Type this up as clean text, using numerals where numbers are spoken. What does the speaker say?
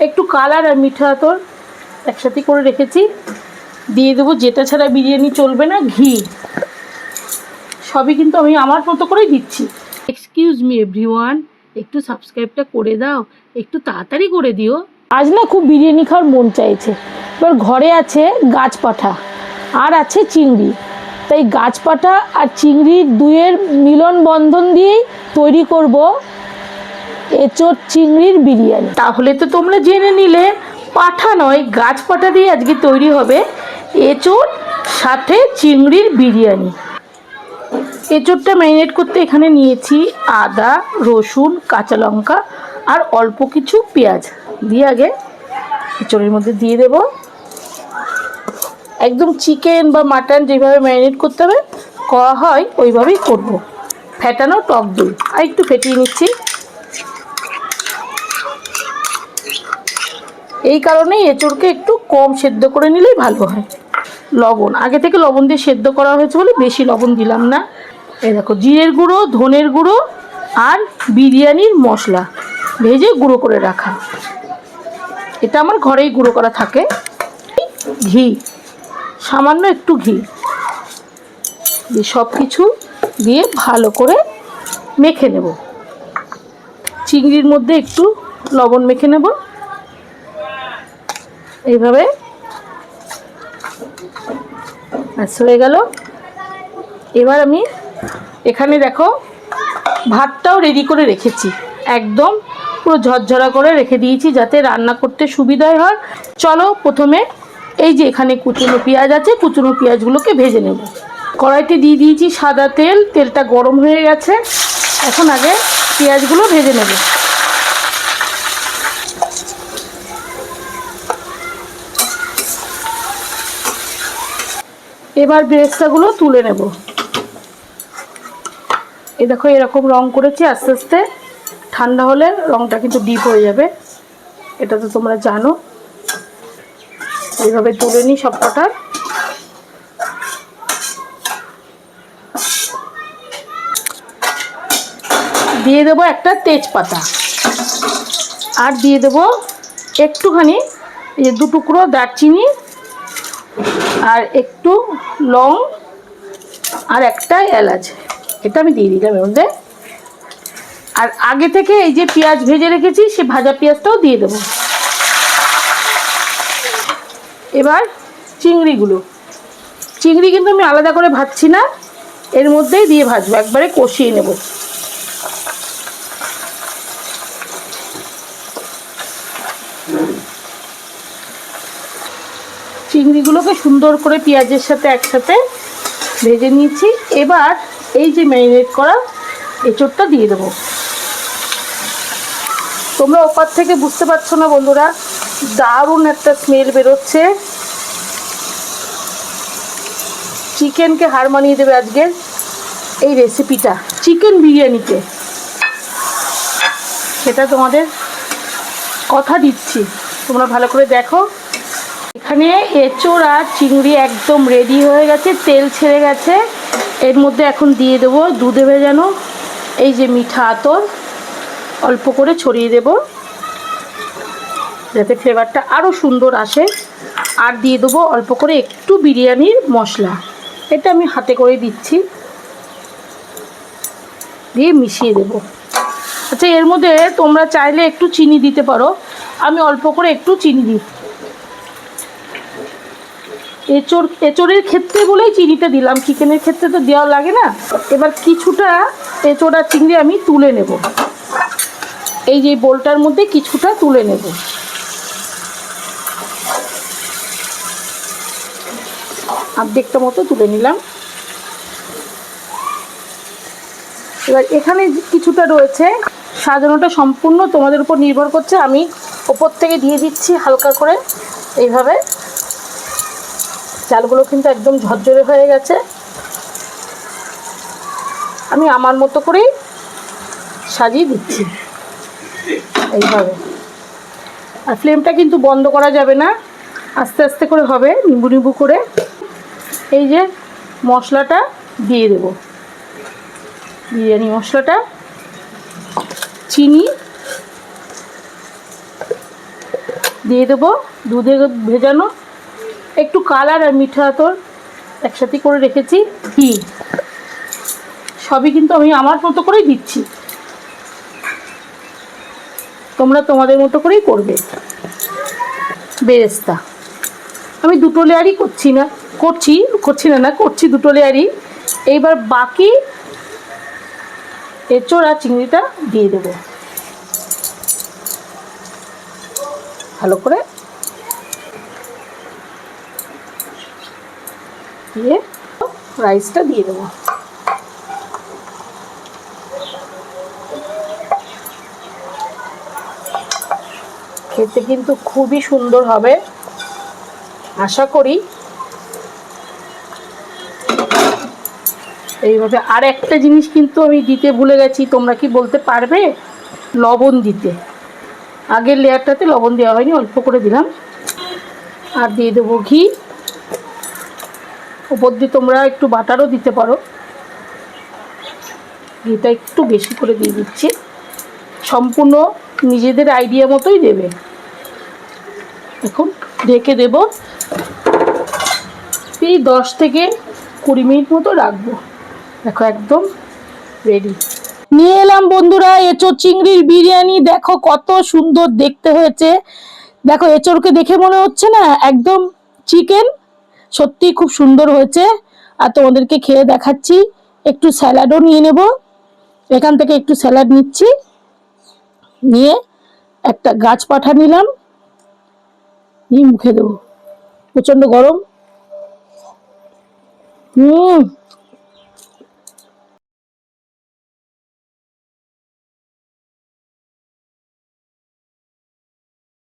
একটু কালার আর মিঠা আতর একসাথে করে রেখেছি। দিয়ে দেবো, যেটা ছাড়া বিরিয়ানি চলবে না, ঘি। সবই কিন্তু আমি আমার মতো করেই দিচ্ছি। এক্সকিউজ মি এভরিওয়ান, একটু সাবস্ক্রাইবটা করে দাও, একটু তাড়াতাড়ি করে দিও। আজ না খুব বিরিয়ানি খাওয়ার মন চাইছে। এবার ঘরে আছে গাছপাঠা আর আছে চিংড়ি, তাই গাছপাঠা আর চিংড়ির দুয়ের মিলন বন্ধন দিয়েই তৈরি করব এঁচোড় চিংড়ির বিরিয়ানি। তাহলে তো তোমরা জেনে নিলে, পাঠা নয় গাছপাঠা দিয়ে আজকে তৈরি হবে এঁচোড় সাথে চিংড়ির বিরিয়ানি। এঁচোড়টা ম্যারিনেট করতে এখানে নিয়েছি আদা, রসুন, কাঁচা লঙ্কা আর অল্প কিছু পেঁয়াজ। দিয়ে আগে এঁচোড়ের মধ্যে দিয়ে দেব। একদম চিকেন বা মাটন যেভাবে ম্যারিনেট করতে হবে করা হয় ওইভাবেই করব। ফেটানো টক দই আর একটু ফেটিয়ে নিচ্ছি। এই কারণেই এঁচোড়কে একটু কম সেদ্ধ করে নিলেই ভালো হয়। লবণ আগে থেকে লবণ দিয়ে সেদ্ধ করা হয়েছে বলে বেশি লবণ দিলাম না। এই দেখো, জিরের গুঁড়ো, ধনের গুঁড়ো আর বিরিয়ানির মশলা ভেজে গুঁড়ো করে রাখা, এটা আমার ঘরেই গুঁড়ো করা থাকে। ঘি, সামান্য একটু ঘি দিয়ে সব কিছু দিয়ে ভালো করে মেখে নেব। চিংড়ির মধ্যে একটু লবণ মেখে নেব এইভাবে। হয়ে গেল। এবার আমি এখানে দেখো ভাতটাও রেডি করে রেখেছি, একদম পুরো ঝরঝরা করে রেখে দিয়েছি যাতে রান্না করতে সুবিধাই হয়। চলো প্রথমে এই যে এখানে কুচনো পেঁয়াজ আছে, কুচনো পেঁয়াজগুলোকে ভেজে নেব। কড়াইতে দিয়ে দিয়েছি সাদা তেল, তেলটা গরম হয়ে গেছে। এখন আগে পেঁয়াজগুলো ভেজে নেব। এবার বেরেস্তাগুলো তুলে নেব। এই দেখো এরকম রং করেছি, আস্তে আস্তে ঠান্ডা হলে রংটা কিন্তু ডিপ হয়ে যাবে, এটা তো তোমরা জানো। এইভাবে তুলে নিই সব কটা। দিয়ে দেবো একটা তেজপাতা আর দিয়ে দেবো একটুখানি এই যে 2 টুকরো দারচিনি আর একটু লং আর একটা এলাচ, এটা আমি দিয়ে দিলাম এর মধ্যে। আর আগে থেকে এই যে পেঁয়াজ ভেজে রেখেছি সে ভাজা পেঁয়াজটাও দিয়ে দেবো। এবার চিংড়ি কিন্তু আমি আলাদা করে ভাজছি না, এর মধ্যেই দিয়ে ভাজবো, একবারে কষিয়ে নেব। চিংড়িগুলোকে সুন্দর করে পেঁয়াজের সাথে একসাথে ভেজে নিয়েছি। এবার এই যে ম্যারিনেট করা এঁচোড়টা দিয়ে দেবো। তোমরা ওপার থেকে বুঝতে পারছো না বন্ধুরা, দারুণ একটা স্মেল বেরোচ্ছে। চিকেনকে হার মানিয়ে দেবে আজকের এই রেসিপিটা চিকেন বিরিয়ানিতে, সেটা তোমাদের কথা দিচ্ছি। তোমরা ভালো করে দেখো। এখানে এঁচোড় আর চিংড়ি একদম রেডি হয়ে গেছে, তেল ছেড়ে গেছে। এর মধ্যে এখন দিয়ে দেবো দুধে ভেজানো এই যে মিঠা আতর, অল্প করে ছড়িয়ে দেব যাতে ফ্লেভারটা আরও সুন্দর আসে। আর দিয়ে দেবো অল্প করে একটু বিরিয়ানির মশলা, এটা আমি হাতে করে দিচ্ছি, দিয়ে মিশিয়ে দেব। আচ্ছা, এর মধ্যে তোমরা চাইলে একটু চিনি দিতে পারো, আমি অল্প করে একটু চিনি দিই। এঁচোড়ের ক্ষেত্রে বলেই চিনিটা দিলাম, চিকেনের ক্ষেত্রে তো দেওয়া লাগে না। এবার কিছুটা এঁচোড় আর চিংড়ি আমি তুলে নেব, এই যে বোলটার মধ্যে কিছুটা তুলে নেব। অর্ধেকটা মতো তুলে নিলাম। এবার এখানে কিছুটা রয়েছে, সাজানোটা সম্পূর্ণ তোমাদের উপর নির্ভর করছে। আমি ওপর থেকে দিয়ে দিচ্ছি হালকা করে এইভাবে। চালগুলো কিন্তু একদম ঝরঝরে হয়ে গেছে, আমি আমার মতো করেই সাজিয়ে দিচ্ছি এইভাবে। আর ফ্লেমটা কিন্তু বন্ধ করা যাবে না, আস্তে আস্তে করে হবে, নিবু নিবু করে। এই যে মশলাটা দিয়ে দেব, বিরিয়ানি মশলাটা, চিনি দিয়ে দেবো দুধে ভেজানো একটু কালার আর মিঠা আতর একসাথে করে রেখেছি ঘি। সবই কিন্তু আমি আমার মতো করেই দিচ্ছি, তোমরা তোমাদের মতো করেই করবে। বেরেস্তা আমি দুটো লেয়ারই করছি দুটো লেয়ারই। এইবার বাকি এঁচোড় আর চিংড়িটা দিয়ে দেবো ভালো করে, দিয়ে রাইসটা দিয়ে দেবো। খেতে কিন্তু খুবই সুন্দর হবে আশা করি। এইভাবে আর একটা জিনিস কিন্তু আমি দিতে ভুলে গেছি, তোমরা কি বলতে পারবে? লবণ দিতে। আগের লেয়ারটাতে লবণ দেওয়া হয়নি, অল্প করে দিলাম। আর দিয়ে দেবো ঘি, উপর দিয়ে তোমরা একটু বাটারও দিতে পারো। ঘিটা একটু বেশি করে দিয়ে দিচ্ছি, সম্পূর্ণ নিজেদের আইডিয়া মতোই দেবে। এখন ঢেকে দেব, এই 10 থেকে 20 মিনিট মতো রাখবো। দেখো একদম রেডি। নিয়ে এলাম বন্ধুরা এঁচোড় চিংড়ির বিরিয়ানি। দেখো কত সুন্দর দেখতে হয়েছে। দেখো এঁচোড়কে দেখে মনে হচ্ছে না একদম চিকেন, সত্যি খুব সুন্দর হয়েছে। আর তোমাদেরকে খেয়ে দেখাচ্ছি। একটু স্যালাডও নিয়ে নেব, এখান থেকে একটু স্যালাড নিচ্ছি, নিয়ে একটা গাছ পাঠা নিলাম, নিয়ে মুখে দেবো। প্রচন্ড গরম।